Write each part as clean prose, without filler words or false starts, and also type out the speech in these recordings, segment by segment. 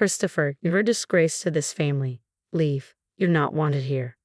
"Christopher, you're a disgrace to this family. Leave. You're not wanted here."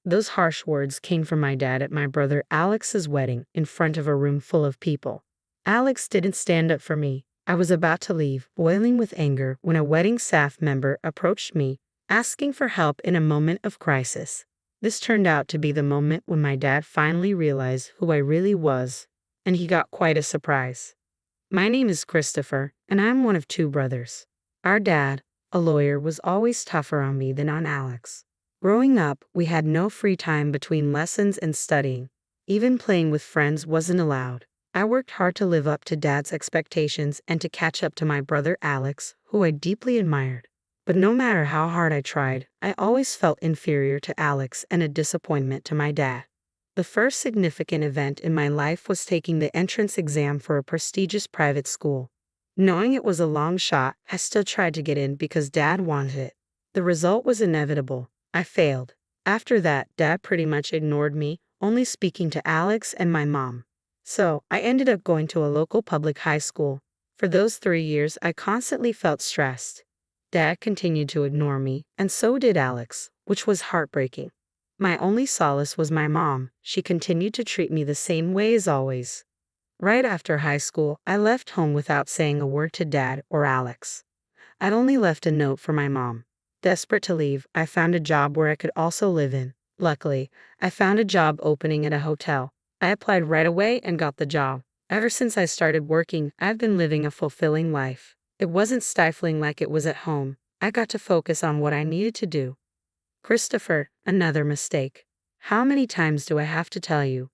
Those harsh words came from my dad at my brother Alex's wedding in front of a room full of people. Alex didn't stand up for me. I was about to leave, boiling with anger, when a wedding staff member approached me, asking for help in a moment of crisis. This turned out to be the moment when my dad finally realized who I really was, and he got quite a surprise. "My name is Christopher, and I'm one of two brothers. Our dad, a lawyer, was always tougher on me than on Alex. Growing up, we had no free time between lessons and studying. Even playing with friends wasn't allowed. I worked hard to live up to Dad's expectations and to catch up to my brother Alex, who I deeply admired. But no matter how hard I tried, I always felt inferior to Alex and a disappointment to my dad. The first significant event in my life was taking the entrance exam for a prestigious private school. Knowing it was a long shot, I still tried to get in because Dad wanted it. The result was inevitable. I failed. After that, Dad pretty much ignored me, only speaking to Alex and my mom. So, I ended up going to a local public high school. For those 3 years, I constantly felt stressed. Dad continued to ignore me, and so did Alex, which was heartbreaking. My only solace was my mom. She continued to treat me the same way as always. Right after high school, I left home without saying a word to Dad or Alex. I'd only left a note for my mom. Desperate to leave, I found a job where I could also live in. Luckily, I found a job opening at a hotel. I applied right away and got the job. Ever since I started working, I've been living a fulfilling life. It wasn't stifling like it was at home. I got to focus on what I needed to do. Christopher, another mistake. How many times do I have to tell you?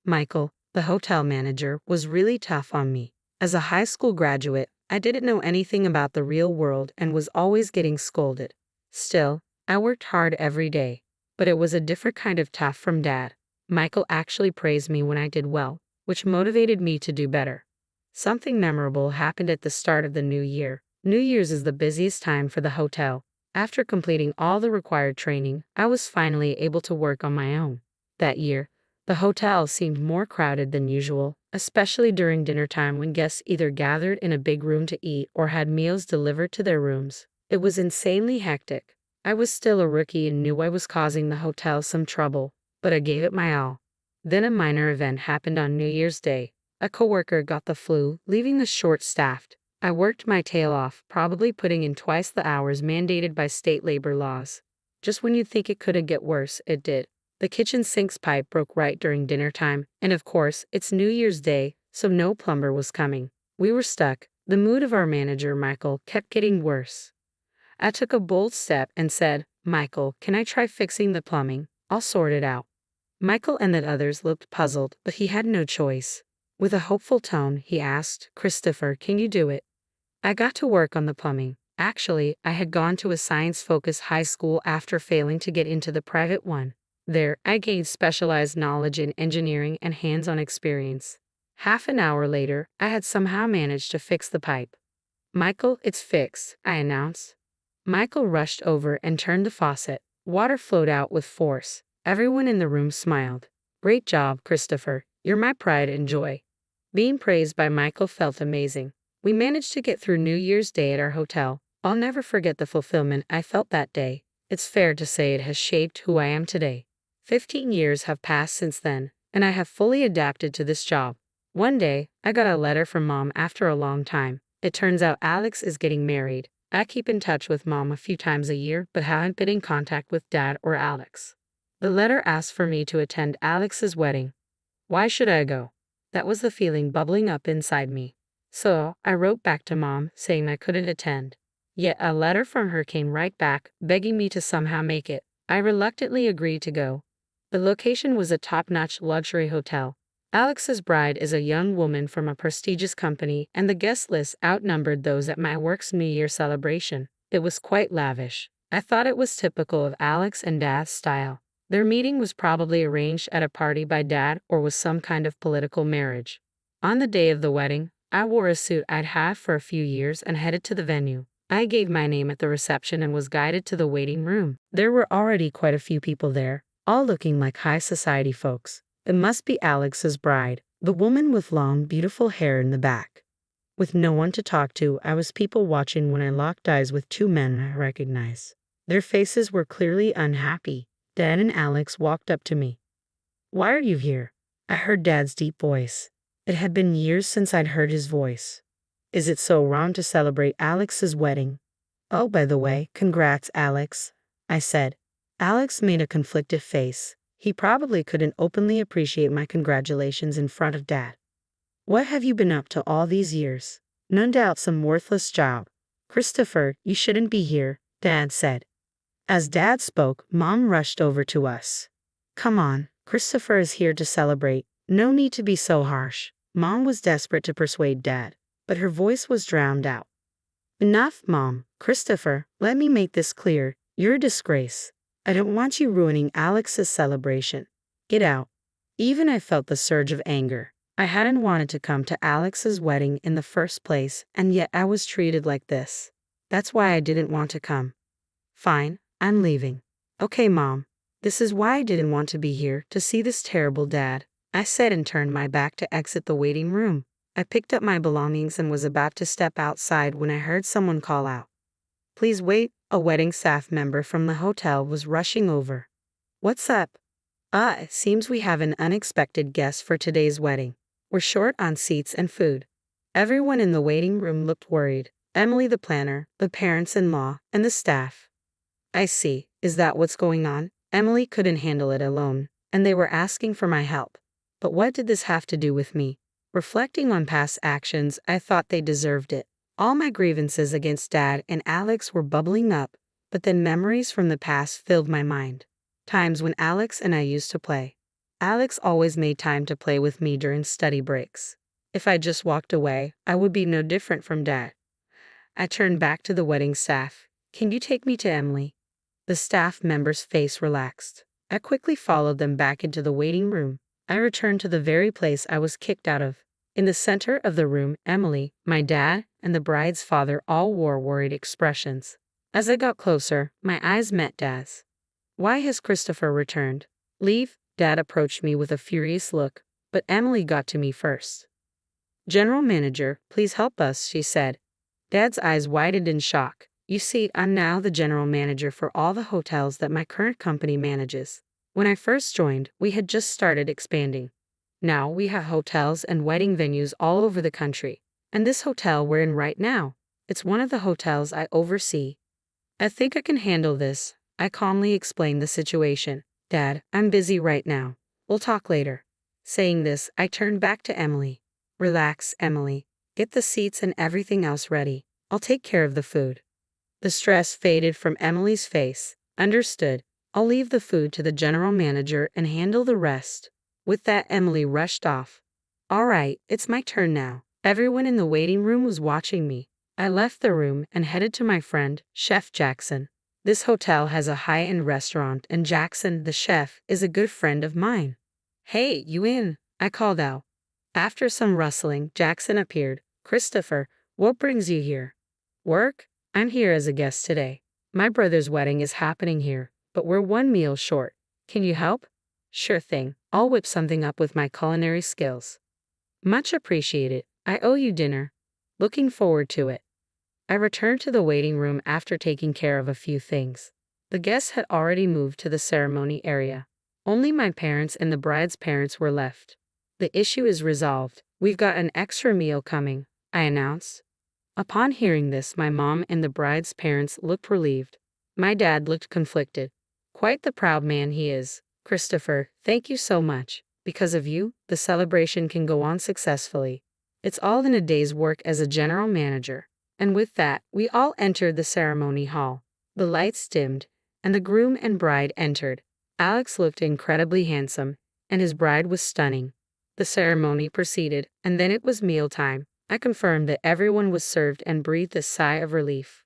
Michael, the hotel manager, was really tough on me. As a high school graduate, I didn't know anything about the real world and was always getting scolded. Still, I worked hard every day. But it was a different kind of tough from Dad. Michael actually praised me when I did well, which motivated me to do better. Something memorable happened at the start of the new year. New Year's is the busiest time for the hotel. After completing all the required training, I was finally able to work on my own. That year, the hotel seemed more crowded than usual, especially during dinner time when guests either gathered in a big room to eat or had meals delivered to their rooms. It was insanely hectic. I was still a rookie and knew I was causing the hotel some trouble, but I gave it my all. Then a minor event happened on New Year's Day. A coworker got the flu, leaving us short-staffed. I worked my tail off, probably putting in twice the hours mandated by state labor laws. Just when you'd think it couldn't get worse, it did. The kitchen sink's pipe broke right during dinner time, and of course, it's New Year's Day, so no plumber was coming. We were stuck. The mood of our manager, Michael, kept getting worse. I took a bold step and said, "Michael, can I try fixing the plumbing? I'll sort it out." Michael and the others looked puzzled, but he had no choice. With a hopeful tone, he asked, "Christopher, can you do it?" I got to work on the plumbing. Actually, I had gone to a science-focused high school after failing to get into the private one. There, I gained specialized knowledge in engineering and hands-on experience. Half an hour later, I had somehow managed to fix the pipe. "Michael, it's fixed," I announced. Michael rushed over and turned the faucet. Water flowed out with force. Everyone in the room smiled. "Great job, Christopher. You're my pride and joy." Being praised by Michael felt amazing. We managed to get through New Year's Day at our hotel. I'll never forget the fulfillment I felt that day. It's fair to say it has shaped who I am today. 15 years have passed since then, and I have fully adapted to this job. One day, I got a letter from Mom after a long time. It turns out Alex is getting married. I keep in touch with Mom a few times a year, but haven't been in contact with Dad or Alex. The letter asked for me to attend Alex's wedding. Why should I go? That was the feeling bubbling up inside me. So, I wrote back to Mom, saying I couldn't attend. Yet a letter from her came right back, begging me to somehow make it. I reluctantly agreed to go. The location was a top-notch luxury hotel. Alex's bride is a young woman from a prestigious company, and the guest list outnumbered those at my work's New Year celebration. It was quite lavish. I thought it was typical of Alex and Dad's style. Their meeting was probably arranged at a party by Dad or was some kind of political marriage. On the day of the wedding, I wore a suit I'd had for a few years and headed to the venue. I gave my name at the reception and was guided to the waiting room. There were already quite a few people there, all looking like high society folks. It must be Alex's bride, the woman with long, beautiful hair in the back. With no one to talk to, I was people watching when I locked eyes with two men I recognized. Their faces were clearly unhappy. Dad and Alex walked up to me. "Why are you here?" I heard Dad's deep voice. It had been years since I'd heard his voice. "Is it so wrong to celebrate Alex's wedding?" "Oh, by the way, congrats, Alex," I said. Alex made a conflicted face. He probably couldn't openly appreciate my congratulations in front of Dad. "What have you been up to all these years?" "No doubt some worthless job." "Christopher, you shouldn't be here," Dad said. As Dad spoke, Mom rushed over to us. "Come on, Christopher is here to celebrate. No need to be so harsh." Mom was desperate to persuade Dad, but her voice was drowned out. "Enough, Mom. Christopher, let me make this clear. You're a disgrace. I don't want you ruining Alex's celebration. Get out." Even I felt the surge of anger. I hadn't wanted to come to Alex's wedding in the first place, and yet I was treated like this. That's why I didn't want to come. "Fine, I'm leaving." "Okay, Mom. This is why I didn't want to be here, to see this terrible Dad," I said and turned my back to exit the waiting room. I picked up my belongings and was about to step outside when I heard someone call out, "Please wait." A wedding staff member from the hotel was rushing over. "What's up?" It seems we have an unexpected guest for today's wedding. We're short on seats and food." Everyone in the waiting room looked worried. Emily the planner, the parents-in-law, and the staff. "I see. Is that what's going on?" Emily couldn't handle it alone, and they were asking for my help. But what did this have to do with me? Reflecting on past actions, I thought they deserved it. All my grievances against Dad and Alex were bubbling up, but then memories from the past filled my mind. Times when Alex and I used to play. Alex always made time to play with me during study breaks. If I just walked away, I would be no different from Dad. I turned back to the wedding staff. "Can you take me to Emily?" The staff member's face relaxed. I quickly followed them back into the waiting room. I returned to the very place I was kicked out of. In the center of the room, Emily, my dad, and the bride's father all wore worried expressions. As I got closer, my eyes met Dad's. "Why has Christopher returned?" "Leave." Dad approached me with a furious look, but Emily got to me first. "General Manager, please help us," she said. Dad's eyes widened in shock. "You see, I'm now the general manager for all the hotels that my current company manages. When I first joined, we had just started expanding. Now we have hotels and wedding venues all over the country. And this hotel we're in right now, it's one of the hotels I oversee. I think I can handle this." I calmly explained the situation. "Dad, I'm busy right now. We'll talk later." Saying this, I turned back to Emily. "Relax, Emily. Get the seats and everything else ready. I'll take care of the food." The stress faded from Emily's face. "Understood. I'll leave the food to the general manager and handle the rest." With that, Emily rushed off. "All right, it's my turn now." Everyone in the waiting room was watching me. I left the room and headed to my friend, Chef Jackson. This hotel has a high-end restaurant, and Jackson, the chef, is a good friend of mine. "Hey, you in?" I called out. After some rustling, Jackson appeared. "Christopher, what brings you here?" "Work. I'm here as a guest today. My brother's wedding is happening here, but we're one meal short. Can you help?" "Sure thing. I'll whip something up with my culinary skills." "Much appreciated. I owe you dinner." "Looking forward to it." I returned to the waiting room after taking care of a few things. The guests had already moved to the ceremony area. Only my parents and the bride's parents were left. "The issue is resolved. We've got an extra meal coming," I announced. Upon hearing this, my mom and the bride's parents looked relieved. My dad looked conflicted. Quite the proud man he is. "Christopher, thank you so much. Because of you, the celebration can go on successfully. It's all in a day's work as a general manager." And with that, we all entered the ceremony hall. The lights dimmed, and the groom and bride entered. Alex looked incredibly handsome, and his bride was stunning. The ceremony proceeded, and then it was mealtime. I confirmed that everyone was served and breathed a sigh of relief.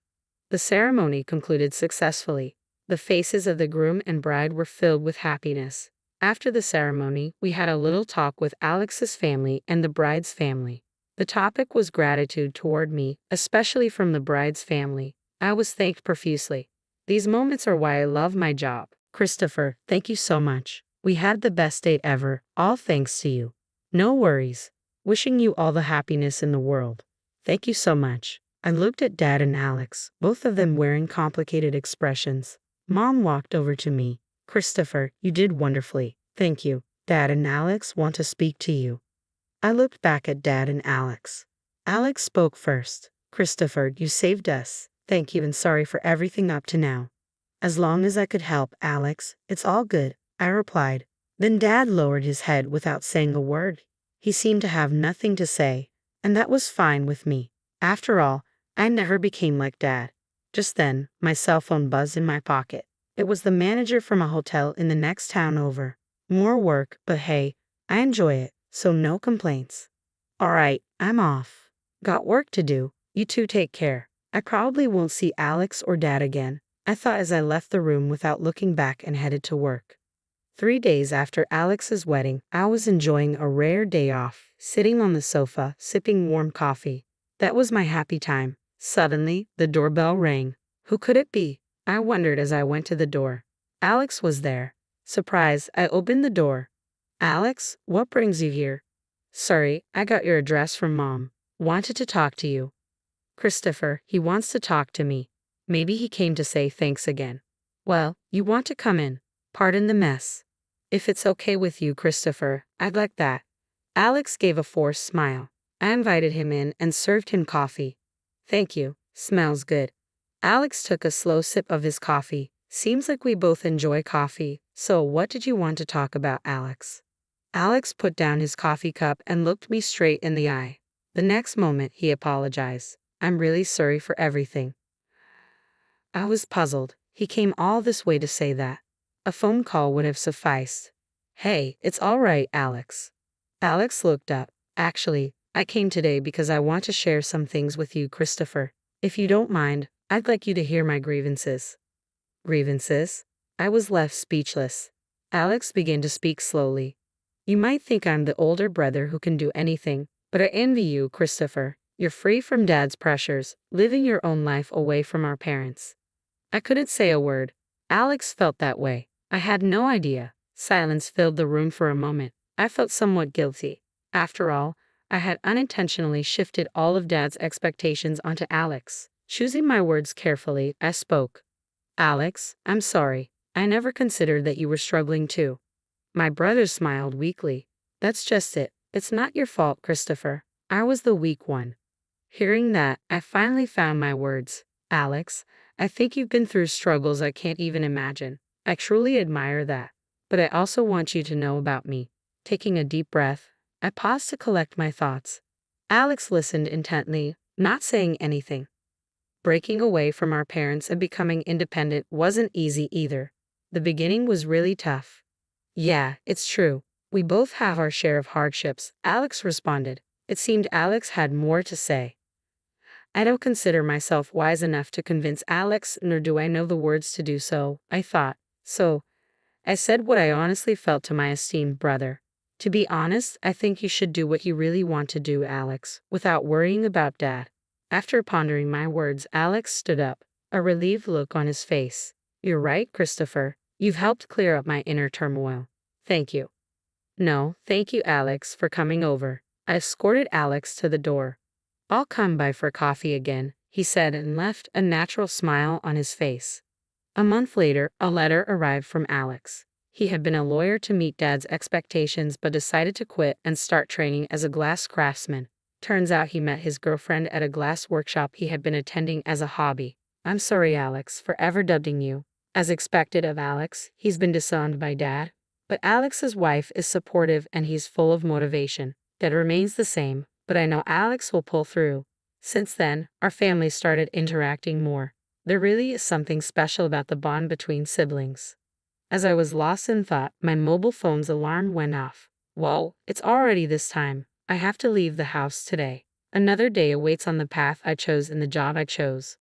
The ceremony concluded successfully. The faces of the groom and bride were filled with happiness. After the ceremony, we had a little talk with Alex's family and the bride's family. The topic was gratitude toward me, especially from the bride's family. I was thanked profusely. These moments are why I love my job. "Christopher, thank you so much. We had the best date ever, all thanks to you." "No worries. Wishing you all the happiness in the world." Thank you so much. I looked at Dad and Alex, both of them wearing complicated expressions. Mom walked over to me. Christopher, you did wonderfully. Thank you. Dad and Alex want to speak to you. I looked back at Dad and Alex. Alex spoke first. Christopher, you saved us. Thank you and sorry for everything up to now. As long as I could help, Alex, it's all good, I replied. Then Dad lowered his head without saying a word. He seemed to have nothing to say, and that was fine with me. After all, I never became like Dad. Just then, my cell phone buzzed in my pocket. It was the manager from a hotel in the next town over. More work, but hey, I enjoy it, so no complaints. All right, I'm off. Got work to do. You two take care. I probably won't see Alex or Dad again, I thought as I left the room without looking back and headed to work. 3 days after Alex's wedding, I was enjoying a rare day off, sitting on the sofa, sipping warm coffee. That was my happy time. Suddenly, the doorbell rang. Who could it be? I wondered as I went to the door. Alex was there. Surprised, I opened the door. Alex, what brings you here? Sorry, I got your address from Mom. Wanted to talk to you. Christopher, he wants to talk to me. Maybe he came to say thanks again. Well, you want to come in. Pardon the mess. If it's okay with you, Christopher, I'd like that. Alex gave a forced smile. I invited him in and served him coffee. Thank you. Smells good. Alex took a slow sip of his coffee. Seems like we both enjoy coffee. So what did you want to talk about, Alex? Alex put down his coffee cup and looked me straight in the eye. The next moment, he apologized. I'm really sorry for everything. I was puzzled. He came all this way to say that. A phone call would have sufficed. Hey, it's all right, Alex. Alex looked up. Actually, I came today because I want to share some things with you, Christopher. If you don't mind, I'd like you to hear my grievances. Grievances? I was left speechless. Alex began to speak slowly. You might think I'm the older brother who can do anything, but I envy you, Christopher. You're free from Dad's pressures, living your own life away from our parents. I couldn't say a word. Alex felt that way. I had no idea. Silence filled the room for a moment. I felt somewhat guilty. After all, I had unintentionally shifted all of Dad's expectations onto Alex. Choosing my words carefully, I spoke. Alex, I'm sorry. I never considered that you were struggling too. My brother smiled weakly. That's just it. It's not your fault, Christopher. I was the weak one. Hearing that, I finally found my words. Alex, I think you've been through struggles I can't even imagine. I truly admire that. But I also want you to know about me. Taking a deep breath, I paused to collect my thoughts. Alex listened intently, not saying anything. Breaking away from our parents and becoming independent wasn't easy either. The beginning was really tough. Yeah, it's true. We both have our share of hardships, Alex responded. It seemed Alex had more to say. I don't consider myself wise enough to convince Alex, nor do I know the words to do so, I thought. So, I said what I honestly felt to my esteemed brother. To be honest, I think you should do what you really want to do, Alex, without worrying about Dad. After pondering my words, Alex stood up, a relieved look on his face. You're right, Christopher. You've helped clear up my inner turmoil. Thank you. No, thank you, Alex, for coming over. I escorted Alex to the door. I'll come by for coffee again, he said and left, a natural smile on his face. A month later, a letter arrived from Alex. He had been a lawyer to meet Dad's expectations but decided to quit and start training as a glass craftsman. Turns out he met his girlfriend at a glass workshop he had been attending as a hobby. I'm sorry, Alex, for ever doubting you. As expected of Alex, he's been disowned by Dad. But Alex's wife is supportive and he's full of motivation. Dad remains the same, but I know Alex will pull through. Since then, our family started interacting more. There really is something special about the bond between siblings. As I was lost in thought, my mobile phone's alarm went off. Whoa, it's already this time. I have to leave the house today. Another day awaits on the path I chose and the job I chose.